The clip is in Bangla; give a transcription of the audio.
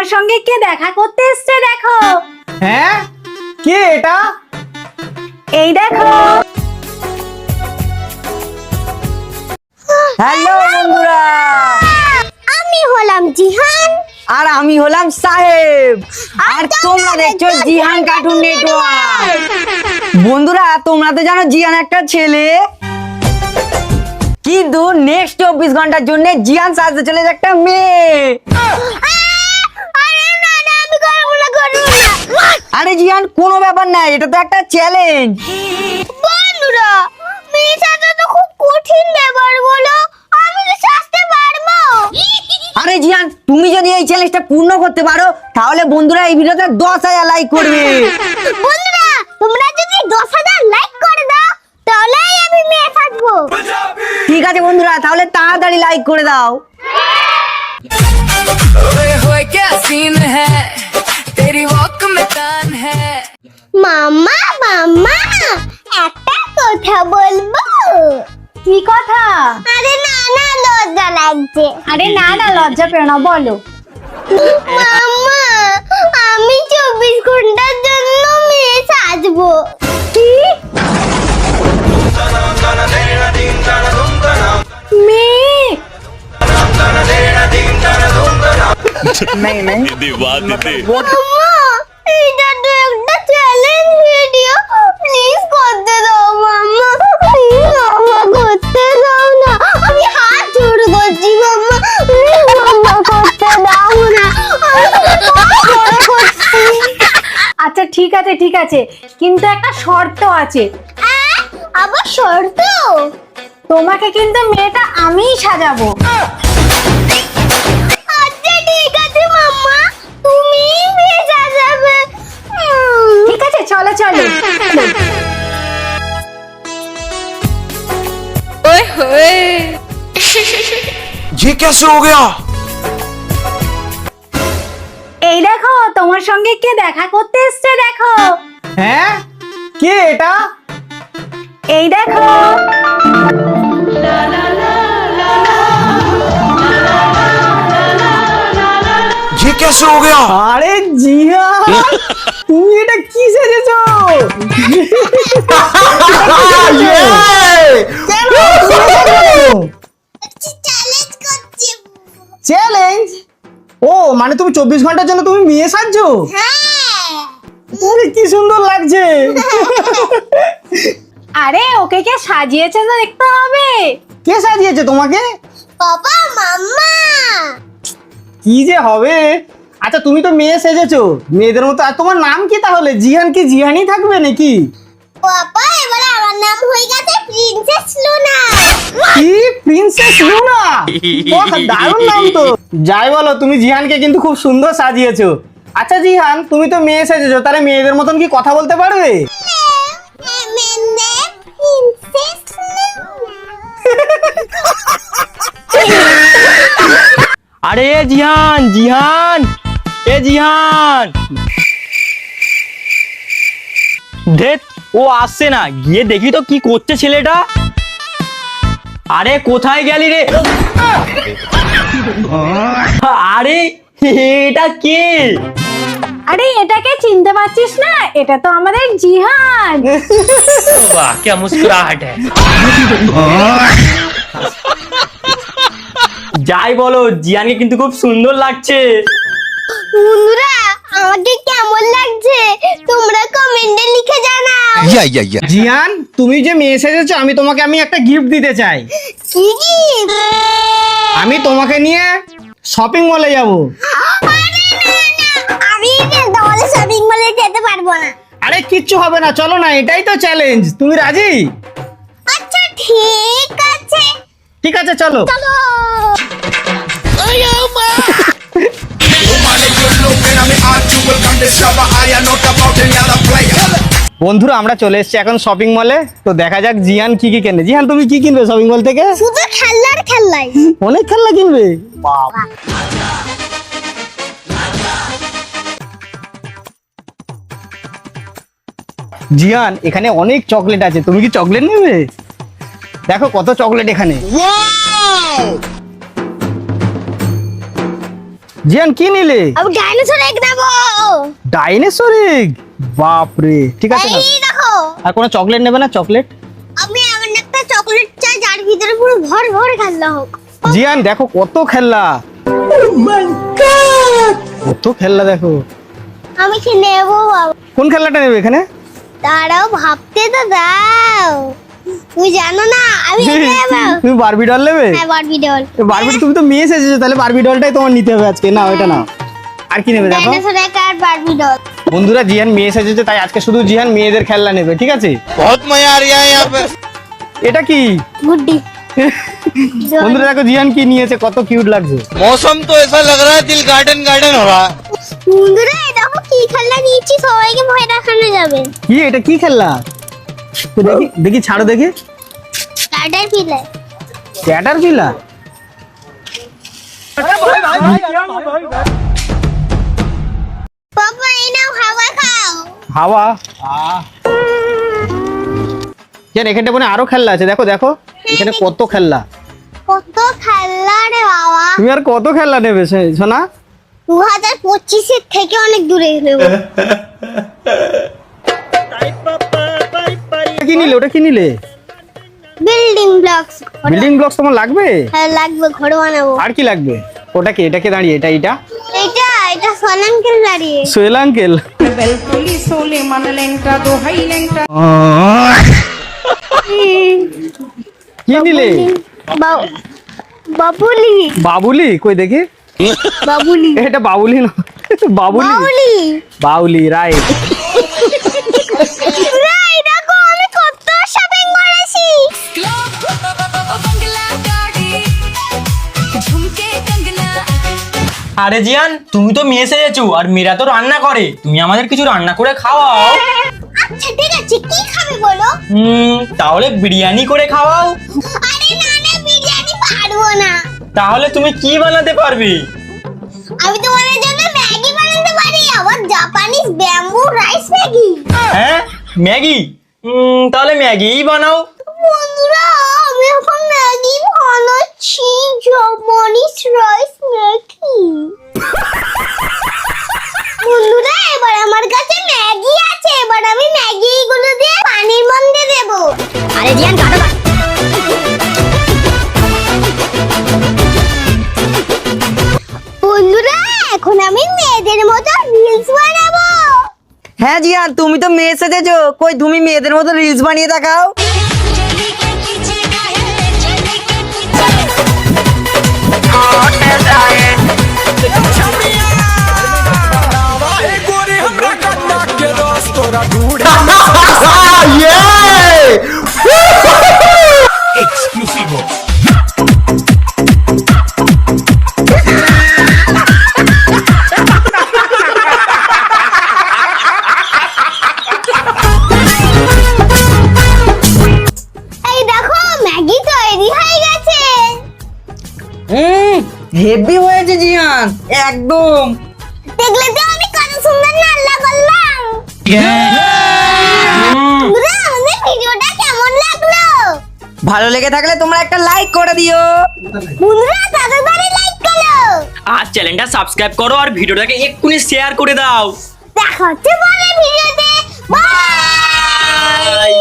তোমার সঙ্গে কে দেখা করতে এসছে দেখো। হ্যাঁ, কে এটা? এই দেখো। হ্যালো বন্ধুরা, আমি হলাম জিহান আর আমি হলাম সাহেব, আর তোমরা দেখছো জিহান কার্টুন নেটওয়ার্ক। বন্ধুরা, তোমরা তো জানো জিহান একটা ছেলে, কিন্তু নেক্সট 24 ঘন্টার জন্য জিহান সাজতে চলেছে একটা মেয়ে। আরে না না, আমি করব না। আরে জিহান, কোনো ব্যাপার না, এটা তো একটা চ্যালেঞ্জ। বন্ধুরা, মেয়ে সাজা তো খুব কঠিন ব্যাপার, বলো আমি তো সাজতে পারবো? আরে জিহান, তুমি যদি এই চ্যালেঞ্জটা পূর্ণ করতে পারো, তাহলে বন্ধুরা এই ভিডিওতে 10,000 লাইক করবে। বন্ধুরা, তোমরা যদি 10,000 লাইক করে দাও, তাহলেই আমি মেয়ে সাজবো। ঠিক আছে বন্ধুরা, তাহলে তাড়াতাড়ি লাইক করে দাও। মাম্মা মাম্মা, একটা কথা বলবো? কি কথা? আরে না না, লজ্জা লাগছে। আরে না না, লজ্জা পেও না, বলো। মাম্মা, আমি 24 ঘন্টার জন্য মেয়ে সাজবো। কি? মেয়ে? नहीं মাম্মা, এটা তো একটা চ্যালেঞ্জ ভিডিও, প্লিজ করতে দাও মাম্মা। প্লিজ মাম্মা, করতে দাও না, আমি হাত জোড় করছি মাম্মা। প্লিজ মাম্মা, করতে দাও না, আমি হাত জোড় করছি। আচ্ছা ঠিক আছে ঠিক আছে, কিন্তু একটা শর্ত আছে। আবার শর্ত? তোমাকে কিন্তু মেয়েটা আমিই সাজাবো। আচ্ছা ঠিক আছে মাম্মা, তুমি মেয়ে সাজাবে। ঠিক আছে, চলো চলো। ये कैसे हो गया? এই দেখো, তোমার সঙ্গে কে দেখা করতে এসছে দেখো। হ্যাঁ, কে এটা? এই দেখো। ये कैसे हो गया? আরে জিহান, তুমি এটা কি সেজেছো? চ্যালেঞ্জ করছি। চ্যালেঞ্জ? ও মানে তুমি 24 ঘন্টার জন্য তুমি মেয়ে সাজছো? হ্যাঁ। আরে কি সুন্দর লাগছে। আরে ওকে কে সাজিয়েছে তো দেখতে হবে। কে সাজিয়েছে তোমাকে? বাবা মাম্মা। কি যে হবে। আচ্ছা, তুমি তো মেয়ে সেজেছো মেয়েদের মতো, আর তোমার নাম কি তাহলে? জিহান কি জিহানই থাকবে নাকি? বাবা, এবারে আমার নাম হয়ে গেছে প্রিন্সেস লুনা। কি, প্রিন্সেস লুনা? বাহ, দারুণ নাম তো। যাই বলো, তুমি জিহানকে কিন্তু খুব সুন্দর সাজিয়েছো। আচ্ছা জিহান, তুমি তো মেয়ে সেজেছো, তাহলে মেয়েদের মতন কি কথা বলতে পারবে? প্রিন্সেস আরে জিহান, জিহান, এ জিহান, দেখ ও আসছে না, গিয়ে দেখি তো কি করছে ছেলেটা। আরে কোথায় গেলি রে? আরে এটা কে? আরে এটাকে চিনতে পারছিস না? এটা তো আমাদের জিহান। वाह क्या मुस्कुराहट है। যাই বলো, জিয়ানকে কিন্তু খুব সুন্দর লাগছে। বন্ধুরা, আমাকে কেমন লাগছে তোমরা কমেন্টে লিখে জানাও। या জিহান, তুমি যে মেয়ে সেজেছো, আমি একটা গিফট দিতে চাই। কি gift? আমি তোমাকে নিয়ে শপিং মলে যাব। আরে না না, আমি তাহলে শপিং মলে যেতে পারবো না। আরে কিচ্ছু হবে না, চলো না, এটাই তো চ্যালেঞ্জ। তুমি রাজি? আচ্ছা ঠিক আছে, ঠিক আছে, চলো। চলো। বন্ধুরা, আমরা চলে এসেছি এখন শপিং মলে। তো দেখা যাক জিহান কি কি কেনে। জিহান, তুমি কি কিনবে শপিং মল থেকে? শুধু খেলনার খেললাই। অনেক খেলনা কিনবে। বাবা, জিহান, এখানে অনেক চকলেট আছে, তুমি কি চকলেট নেবে? দেখো কত চকলেট এখানে। জিয়ান কি নিলে? আমি ডাইনোসর এগ নেবো। Dinosaur egg? বাপরে, ঠিক আছে না। এই দেখো, আর কোনো চকলেট নেবে না? চকলেট? আমি এমন একটা চকলেট চাই যার ভিতরে পুরো ভর ভর খেলনা হোক। জিয়ান দেখো কত খেলনা, কত খেলনা দেখো। আমি কি নেবো বাবা? কোন খেলনাটা নেবে এখানে? দাঁড়াও, ভাবতে তো দাও। তুমি জানো না আমি এটা নেবো। তুমি বারবি ডল নেবে? হ্যাঁ, বারবি ডল। বারবি, তুমি তো মেয়ে এসেছো, তাহলে বারবি ডলটাই তোমার নিতে হবে আজকে। না ওইটা নাও। আর কি নেবে দেখো? ডাইনোসর এগ আর বারবি ডল। বন্ধুরা, জিয়ান মেয়ে এসেছে তাই আজকে শুধু জিয়ান মেয়েদের খেলনা নেবে, ঠিক আছে? बहुत मजा आ रहा है यहाँ पे। এটা কি? গুড্ডি। বন্ধুরা দেখো জিয়ান কি নিয়েছে, কত কিউট লাগছে। मौसम तो ऐसा लग रहा है दिल गार्डन गार्डन हो रहा है। বন্ধুরা এই দেখো কি খেলনা নিয়েছি, সবাইকে ভয় দেখানো যাবে। কি এটা, কি খেলনা? তো দেখি দেখি, ছাড়ো দেখি। টাটার পিলে। ক্যাটারপিলার? পাপা এই নাও, হাওয়া খাও। হাওয়া? জিয়ান এখানটা মনে হয় আরো খেলনা আছে, দেখো দেখো এখানে কত খেলনা। কত খেলনা রে বাবা। তুমি আর কত খেলনা নেবে সোনা? 2025 এর থেকে অনেক দূরে নেব। কি নিলে? ওটা কি নিলে? Building blocks. বিল্ডিং ব্লকস তোমার লাগবে? হ্যাঁ লাগবে, ঘর বানাবো। আর কি লাগবে? ওটা কি? এটা কে দাঁড়িয়ে? এটা এটা এটা সোনাঙ্কেল দাঁড়িয়ে। সোহেল আঙ্কেল। কি নিলে? বাবুলি। বাবুলি? কই দেখি। বাবুলি। এটা বাবুলি না, বাবুলি। বাবুলি। বাউলি, রাইট। এই দেখো আমি কত শপিং করেছি। আরে জিয়ান, তুমি তো মেয়ে এসেছো আর মেয়েরা তো রান্না করে, তুমি আমাদের কিছু রান্না করে খাওয়াও। আচ্ছা ঠিক আছে, কি খাবে বলো? তাহলে বিরিয়ানি করে খাওয়াও। আরে না না, বিরিয়ানি পারবো না। তাহলে তুমি কি বানাতে পারবে? আমি তোমাদের জন্য ম্যাগি বানাতে পারি, আবার জাপানিজ ব্যাম্বু রাইস ম্যাগি। হ্যাঁ, ম্যাগি? তাহলে ম্যাগিই বানাও। বন্ধুরা আমি এখন ম্যাগি বানাচ্ছি, জাপানিজ রাইস ম্যাগি। বন্ধুরা এবার আমার কাছে ম্যাগি আছে, এবার আমি ম্যাগি গুলো দিয়ে পানির মধ্যে দেব। আরে জিয়ান কাটো না। বন্ধুরা এখন আমি মেয়েদের মতো রিলস বানাবো। হ্যাঁ জিয়ান, তুমি তো মেয়ে সেজেছো, কই তুমি মেয়েদের মতো রিলস বানিয়ে দেখাও। এই দেখো ম্যাগি তৈরি হয়ে গেছে। হেভি হয়েছে জিয়ান, একদম। দেখলে তো আমি কত সুন্দর রান্না করলাম। বন্ধুরা আমাদের ভিডিওটা কেমন লাগলো? ভালো লেগে থাকলে তোমরা একটা লাইক করে দিও। বন্ধুরা তাড়াতাড়ি লাইক করো। আর চ্যানেলটা সাবস্ক্রাইব করো আর ভিডিওটাকে এক্ষুনি শেয়ার করে দাও। দেখা হচ্ছে পরের ভিডিওতে। বাই।